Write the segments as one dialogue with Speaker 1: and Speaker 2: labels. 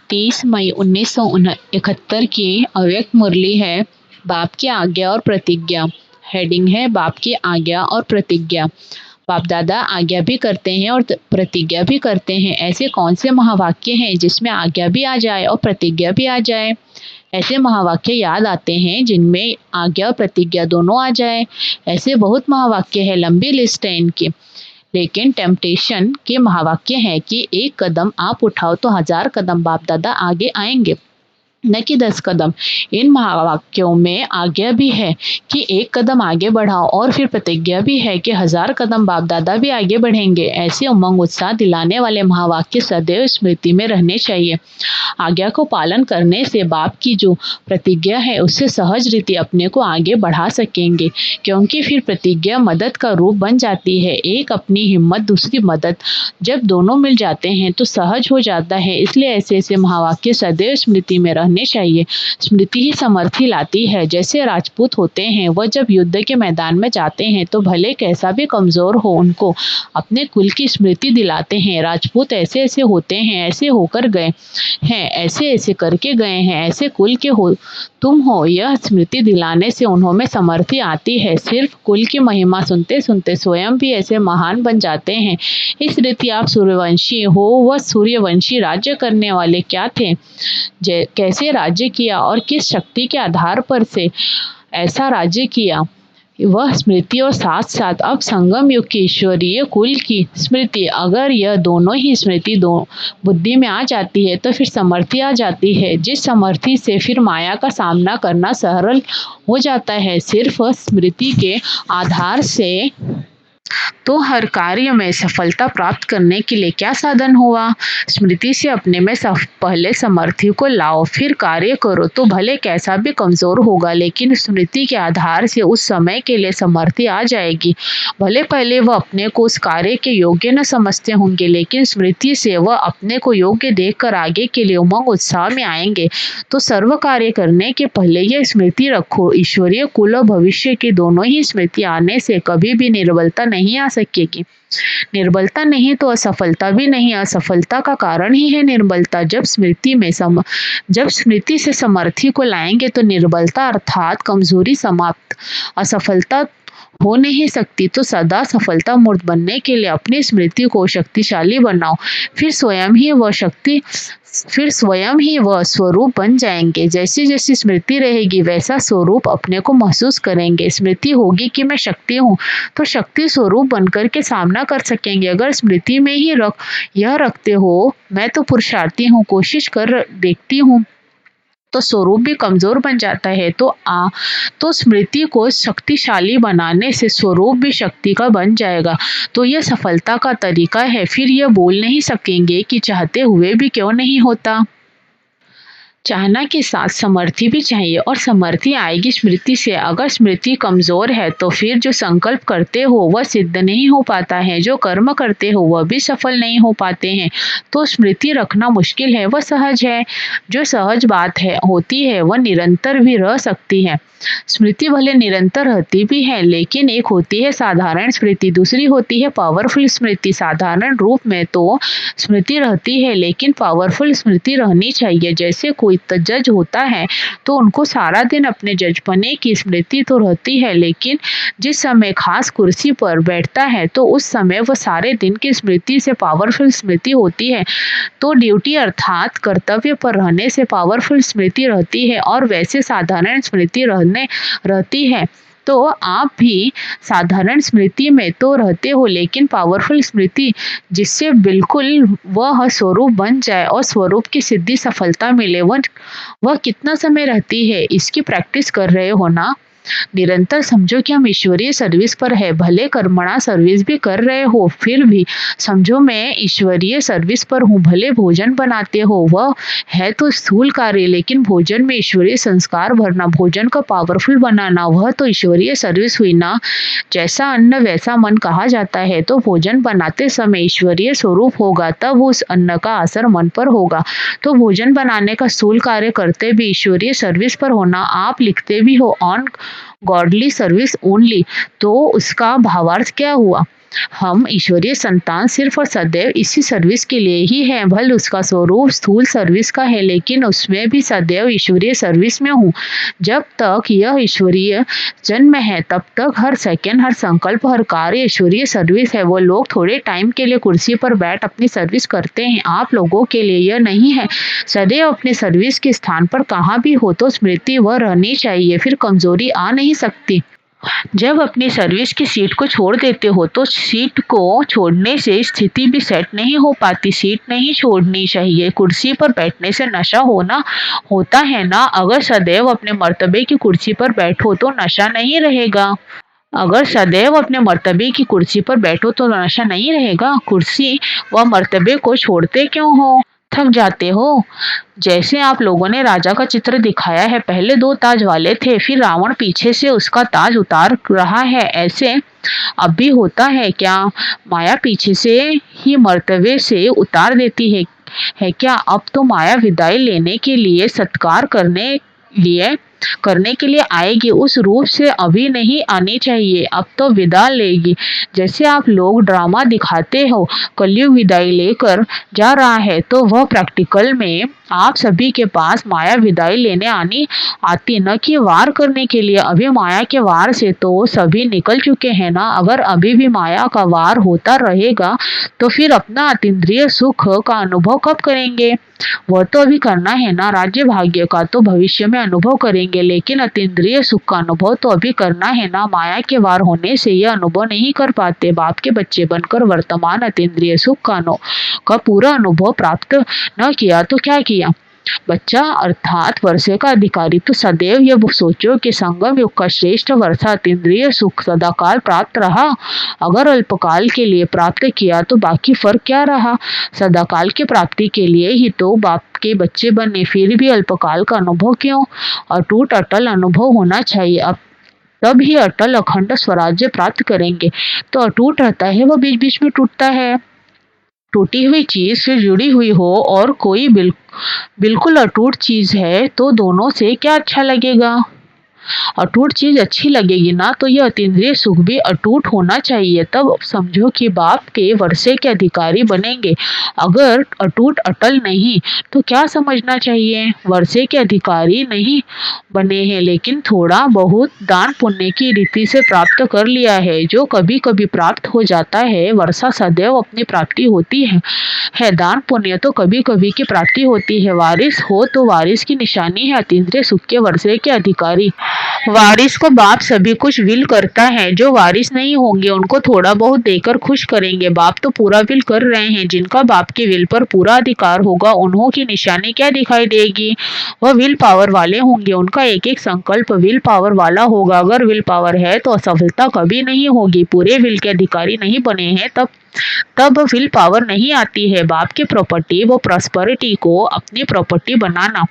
Speaker 1: 30 मई 1971 की अव्यक्त मुरली है बाप की आज्ञा और प्रतिज्ञा। हेडिंग है बाप की आज्ञा और प्रतिज्ञा। बाप दादा आज्ञा भी करते हैं और प्रतिज्ञा भी करते हैं। ऐसे कौन से महावाक्य हैं जिसमें आज्ञा भी आ जाए और प्रतिज्ञा भी आ जाए? ऐसे महावाक्य याद आते हैं जिनमें आज्ञा और प्रतिज्ञा दोनों आ जाए। ऐसे बहुत महावाक्य है, लंबी लिस्ट है इनकी। लेकिन टेम्पटेशन के महावाक्य है कि एक कदम आप उठाओ तो 1000 कदम बाप दादा आगे आएंगे, न कि 10 कदम। इन महावाक्यों में आज्ञा भी है कि एक कदम आगे बढ़ाओ और फिर प्रतिज्ञा भी है कि 1000 कदम बाप दादा भी आगे बढ़ेंगे। ऐसे उमंग उत्साह दिलाने वाले महावाक्य सदैव स्मृति में रहने चाहिए। आज्ञा को पालन करने से बाप की जो प्रतिज्ञा है उससे सहज रीति अपने को आगे बढ़ा सकेंगे, क्योंकि फिर प्रतिज्ञा मदद का रूप बन जाती है। एक अपनी हिम्मत, दूसरी मदद, जब दोनों मिल जाते हैं तो सहज हो जाता है। इसलिए ऐसे ऐसे महावाक्य सदैव स्मृति में रहने चाहिए। स्मृति ही समर्थी लाती है। जैसे राजपूत होते हैं, वह जब युद्ध के मैदान में जाते हैं तो भले कैसा भी कमजोर हो, उनको अपने कुल की स्मृति दिलाते हैं। राजपूत ऐसे ऐसे होते हैं, ऐसे होकर गए हैं, ऐसे ऐसे करके गए हैं, ऐसे कुल के हो तुम हो, यह स्मृति दिलाने से उन्हों में समर्थी आती है। सिर्फ कुल की महिमा सुनते सुनते स्वयं भी ऐसे महान बन जाते हैं। इस रीति आप सूर्यवंशी हो। वह सूर्यवंशी राज्य करने वाले क्या थे, कैसे राज्य किया और किस शक्ति के आधार पर से ऐसा राज्य किया, वह स्मृति और साथ साथ अब संगम युग की ईश्वरीय कुल की स्मृति। अगर यह दोनों ही स्मृति बुद्धि में आ जाती है तो फिर समर्थी आ जाती है, जिस समर्थी से फिर माया का सामना करना सरल हो जाता है। सिर्फ स्मृति के आधार से तो हर कार्य में सफलता प्राप्त करने के लिए क्या साधन हुआ? स्मृति से अपने में पहले समर्थी को लाओ, फिर कार्य करो। तो भले कैसा भी कमजोर होगा, लेकिन स्मृति के आधार से उस समय के लिए समर्थी आ जाएगी। भले पहले वह अपने को उस कार्य के योग्य न समझते होंगे, लेकिन स्मृति से वह अपने को योग्य देखकर आगे के लिए उमंग उत्साह में आएंगे। तो सर्व कार्य करने के पहले यह स्मृति रखो, ईश्वरीय कुल और भविष्य की दोनों ही स्मृति आने से कभी भी निर्बलता नहीं आ सकेगी। निर्बलता नहीं तो असफलता भी नहीं। असफलता का कारण ही है निर्बलता। जब स्मृति से समर्थी को लाएंगे तो निर्बलता अर्थात कमजोरी समाप्त। असफलता हो नहीं सकती, तो सदा सफलता मूर्त बनने के लिए अपनी स्मृति को शक्तिशाली बनाओ। फिर स्वयं ही वह स्वरूप बन जाएंगे। जैसी जैसी स्मृति रहेगी वैसा स्वरूप अपने को महसूस करेंगे। स्मृति होगी कि मैं शक्ति हूँ, तो शक्ति स्वरूप बनकर के सामना कर सकेंगे। अगर स्मृति में ही यह रखते हो मैं तो पुरुषार्थी हूँ, कोशिश कर देखती हूँ, तो स्वरूप भी कमजोर बन जाता है। तो स्मृति को शक्तिशाली बनाने से स्वरूप भी शक्ति का बन जाएगा। तो यह सफलता का तरीका है। फिर यह बोल नहीं सकेंगे कि चाहते हुए भी क्यों नहीं होता। चाहना के साथ समर्थी भी चाहिए, और समर्थी आएगी स्मृति से। अगर स्मृति कमजोर है तो फिर जो संकल्प करते हो वह सिद्ध नहीं हो पाता है, जो कर्म करते हो वह भी सफल नहीं हो पाते हैं। तो स्मृति रखना मुश्किल है, वह सहज है। जो सहज बात होती है वह निरंतर भी रह सकती है। स्मृति भले निरंतर रहती भी है, लेकिन एक होती है साधारण स्मृति, दूसरी होती है पावरफुल स्मृति। साधारण रूप में तो स्मृति रहती है, लेकिन पावरफुल स्मृति रहनी चाहिए। जैसे कोई जज होता है तो उनको सारा दिन अपने जजपने की स्मृति तो रहती है, लेकिन जिस समय खास कुर्सी पर बैठता है तो उस समय वह सारे दिन की स्मृति से पावरफुल स्मृति होती है। तो ड्यूटी अर्थात कर्तव्य पर रहने से पावरफुल स्मृति रहती है, और वैसे साधारण स्मृति रहती है। तो आप भी साधारण स्मृति में तो रहते हो, लेकिन पावरफुल स्मृति जिससे बिल्कुल वह स्वरूप बन जाए और स्वरूप की सिद्धि सफलता मिले, वह कितना समय रहती है, इसकी प्रैक्टिस कर रहे हो ना। निरंतर समझो कि हम ईश्वरीय सर्विस पर है। भले कर्मणा सर्विस भी कर रहे हो, फिर भी समझो मैं ईश्वरीय सर्विस पर हूँ। भले भोजन बनाते हो, वह है तो स्थूल कार्य, लेकिन भोजन में ईश्वरीय संस्कार भरना, भोजन को पावरफुल बनाना, वह तो ईश्वरीय सर्विस हुई ना। जैसा अन्न वैसा मन कहा जाता है, तो भोजन बनाते समय ईश्वरीय स्वरूप होगा, तब उस अन्न का असर मन पर होगा। तो भोजन बनाने का स्थूल कार्य करते भी ईश्वरीय सर्विस पर होना। आप लिखते भी हो ऑन गॉडली सर्विस ओनली, तो उसका भावार्थ क्या हुआ? हम ईश्वरीय संतान सिर्फ और सदैव इसी सर्विस के लिए ही है। भले उसका स्वरूप स्थूल सर्विस का है, लेकिन उसमें भी सदैव ईश्वरीय सर्विस में हूँ। जब तक यह ईश्वरीय जन्म है तब तक हर सेकंड, हर संकल्प, हर कार्य ईश्वरीय सर्विस है। वो लोग थोड़े टाइम के लिए कुर्सी पर बैठ अपनी सर्विस करते हैं। आप लोगों के लिए यह नहीं है। सदैव अपने सर्विस के स्थान पर कहाँ भी हो तो स्मृति वह रहनी चाहिए, फिर कमजोरी आ नहीं सकती। जब अपनी सर्विस की सीट को छोड़ देते हो तो सीट को छोड़ने से स्थिति भी सेट नहीं हो पाती। सीट नहीं छोड़नी चाहिए। कुर्सी पर बैठने से नशा होता है ना। अगर सदैव अपने मर्तबे की कुर्सी पर बैठो तो नशा नहीं रहेगा। अगर सदैव अपने मर्तबे की कुर्सी पर बैठो तो नशा नहीं रहेगा। कुर्सी व मर्तबे को छोड़ते क्यों हो? थक जाते हो। जैसे आप लोगों ने राजा का चित्र दिखाया है, पहले 2 ताज वाले थे, फिर रावण पीछे से उसका ताज उतार रहा है। ऐसे अब भी होता है क्या? माया पीछे से ही मर्तबे से उतार देती है क्या? अब तो माया विदाई लेने के लिए, सत्कार करने के लिए आएगी। उस रूप से अभी नहीं आनी चाहिए, अब तो विदा लेगी। जैसे आप लोग ड्रामा दिखाते हो, कलयुग विदाई लेकर जा रहा है, तो वह प्रैक्टिकल में आप सभी के पास माया विदाई लेने आती, न कि वार करने के लिए। अभी माया के वार से तो सभी निकल चुके हैं ना। अगर अभी भी माया का वार होता रहेगा तो फिर अपना अतीन्द्रिय सुख का अनुभव कब करेंगे? वह तो अभी करना है ना। राज्य भाग्य का तो भविष्य में अनुभव करेंगे, लेकिन अतीन्द्रिय सुख का अनुभव तो अभी करना है ना। माया के वार होने से यह अनुभव नहीं कर पाते। बाप के बच्चे बनकर वर्तमान अतीन्द्रिय सुख का पूरा अनुभव प्राप्त न किया तो क्या किया? बच्चा अर्थात वर्षे का अधिकारी तो सदैव यह सोचो कि संगम युग का श्रेष्ठ वर्षा अतीन्द्रिय सुख सदाकाल प्राप्त रहा। अगर अल्पकाल के लिए प्राप्त किया तो बाकी फर्क क्या रहा? सदाकाल की प्राप्ति के लिए ही तो बाप के बच्चे बने, फिर भी अल्पकाल का अनुभव क्यों? अटूट अटल अनुभव होना चाहिए। अब तब ही अटल अखंड स्वराज्य प्राप्त करेंगे। तो अटूट रहता है, वह बीच बीच में टूटता है। टूटी हुई चीज फिर जुड़ी हुई हो और कोई बिल्कुल अटूट चीज है तो दोनों से क्या अच्छा लगेगा? अटूट चीज अच्छी लगेगी ना। तो यह अतीन्द्रिय सुख भी अटूट होना चाहिए, तब समझो कि बाप के वर्षे के अधिकारी बनेंगे। अगर अटूट अटल नहीं तो क्या समझना चाहिए? वर्षे के अधिकारी नहीं बने हैं, लेकिन थोड़ा बहुत दान पुण्य की रीति से प्राप्त कर लिया है, जो कभी कभी प्राप्त हो जाता है। वर्षा सदैव अपनी प्राप्ति होती है। दान पुण्य तो कभी कभी की प्राप्ति होती है। वारिस हो तो वारिस की निशानी है अतीन्द्रिय सुख के वर्षे के अधिकारी। वारिस को बाप सभी कुछ विल करता है। जो वारिस नहीं होंगे उनको थोड़ा बहुत देकर खुश करेंगे। बाप तो पूरा विल कर रहे हैं। जिनका बाप के विल पर पूरा अधिकार होगा उन्हों की निशानी क्या दिखाई देगी? वह विल पावर वाले होंगे। उनका एक एक संकल्प विल पावर वाला होगा। अगर विल पावर है तो असफलता कभी नहीं होगी। पूरे विल के अधिकारी नहीं बने हैं तब विल पावर नहीं आती है। बाप की प्रॉपर्टी व प्रॉस्पेरिटी को अपनी प्रॉपर्टी बनाना,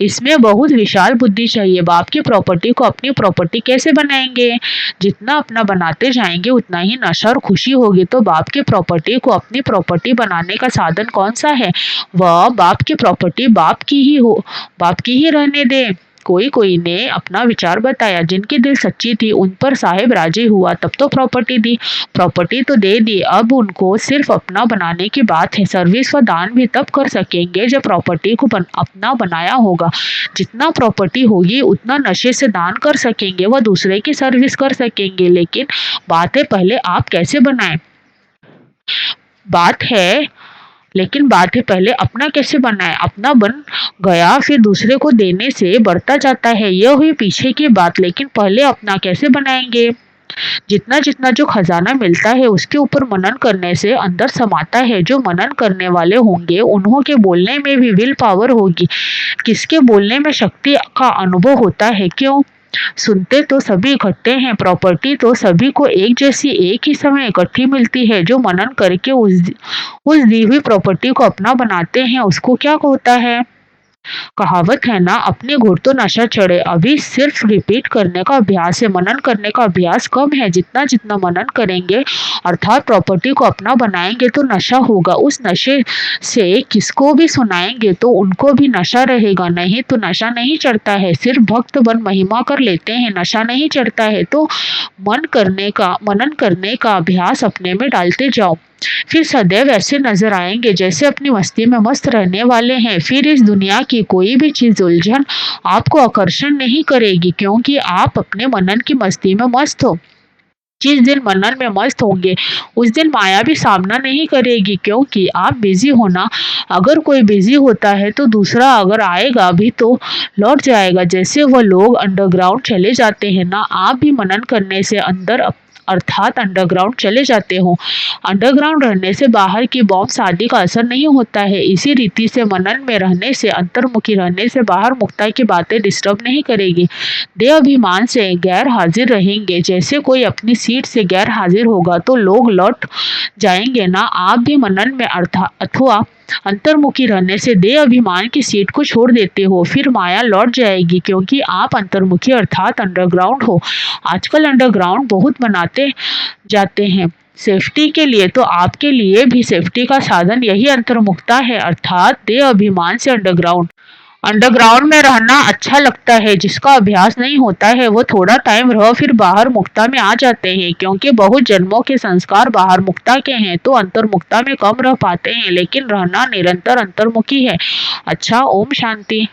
Speaker 1: इसमें बहुत विशाल बुद्धि चाहिए। बाप की प्रॉपर्टी को अपनी प्रॉपर्टी कैसे बनाएंगे? जितना अपना बनाते जाएंगे उतना ही नशा और खुशी होगी। तो बाप की प्रॉपर्टी को अपनी प्रॉपर्टी बनाने का साधन कौन सा है? वह बाप की प्रॉपर्टी बाप की ही रहने दे। कोई ने अपना विचार बताया। जिनकी दिल सच्ची थी उन पर साहेब राजी हुआ, तब तो प्रॉपर्टी दी। प्रॉपर्टी तो दे दी, अब उनको सिर्फ अपना बनाने की बात है। सर्विस व दान भी तब कर सकेंगे जब प्रॉपर्टी को अपना बनाया होगा। जितना प्रॉपर्टी होगी उतना नशे से दान कर सकेंगे, वह दूसरे की सर्विस कर सकेंगे। लेकिन बात है पहले आप कैसे बनाएं? बात है पहले अपना कैसे बनाए। अपना बन गया फिर दूसरे को देने से बढ़ता जाता है। यह हुई पीछे की बात, लेकिन पहले अपना कैसे बनाएंगे? जितना जितना जो खजाना मिलता है उसके ऊपर मनन करने से अंदर समाता है। जो मनन करने वाले होंगे उन्हों के बोलने में भी विल पावर होगी। किसके बोलने में शक्ति का अनुभव होता है? क्यों? सुनते तो सभी इकट्ठे हैं। प्रॉपर्टी तो सभी को एक जैसी एक ही समय इकट्ठी मिलती है। जो मनन करके उस दी हुई प्रॉपर्टी को अपना बनाते हैं उसको क्या होता है? कहावत है ना, अपने घुट तो नशा चढ़े। अभी सिर्फ रिपीट करने का अभ्यास है, मनन करने का अभ्यास कम है। जितना जितना मनन करेंगे अर्थात प्रॉपर्टी को अपना बनाएंगे तो नशा होगा। उस नशे से किसको भी सुनाएंगे तो उनको भी नशा रहेगा, नहीं तो नशा नहीं चढ़ता है। सिर्फ भक्त बन महिमा कर लेते हैं, नशा नहीं चढ़ता है। तो मनन करने का अभ्यास अपने में डालते जाओ, फिर सदैव ऐसे नजर आएंगे जैसे अपनी मस्ती में मस्त रहने वाले हैं। फिर इस दुनिया की कोई भी चीज उलझन आपको आकर्षण नहीं करेगी, क्योंकि आप अपने मनन की मस्ती में मस्त हो। जिस दिन मनन में मस्त होंगे उस दिन माया भी सामना नहीं करेगी, क्योंकि आप बिजी हो ना। अगर कोई बिजी होता है तो दूसरा अगर आएगा भी तो लौट जाएगा। जैसे वह लोग अंडरग्राउंड चले जाते हैं ना, आप भी मनन करने से अंदर अर्थात अंडरग्राउंड चले जाते हो। अंडरग्राउंड रहने से बाहर की बॉम्ब शादी का असर नहीं होता है। इसी रीति से मनन में रहने से, अंतर्मुखी रहने से बाहर मुक्ता की बातें डिस्टर्ब नहीं करेगी। देह अभिमान से गैर हाजिर रहेंगे। जैसे कोई अपनी सीट से गैर हाजिर होगा तो लोग लौट जाएंगे ना। आप भी मनन में अथवा अंतर्मुखी रहने से देह अभिमान की सीट को छोड़ देते हो, फिर माया लौट जाएगी, क्योंकि आप अंतर्मुखी अर्थात अंडरग्राउंड हो। आजकल अंडरग्राउंड बहुत बनाते जाते हैं सेफ्टी के लिए, तो आपके लिए भी सेफ्टी का साधन यही अंतर्मुखता है, अर्थात देह अभिमान से अंडरग्राउंड। अंडरग्राउंड में रहना अच्छा लगता है, जिसका अभ्यास नहीं होता है वो थोड़ा टाइम रह फिर बाहर मुक्ता में आ जाते हैं, क्योंकि बहुत जन्मों के संस्कार बाहर मुक्ता के हैं तो अंतर्मुक्ता में कम रह पाते हैं, लेकिन रहना निरंतर अंतर्मुखी है। अच्छा, ओम शांति।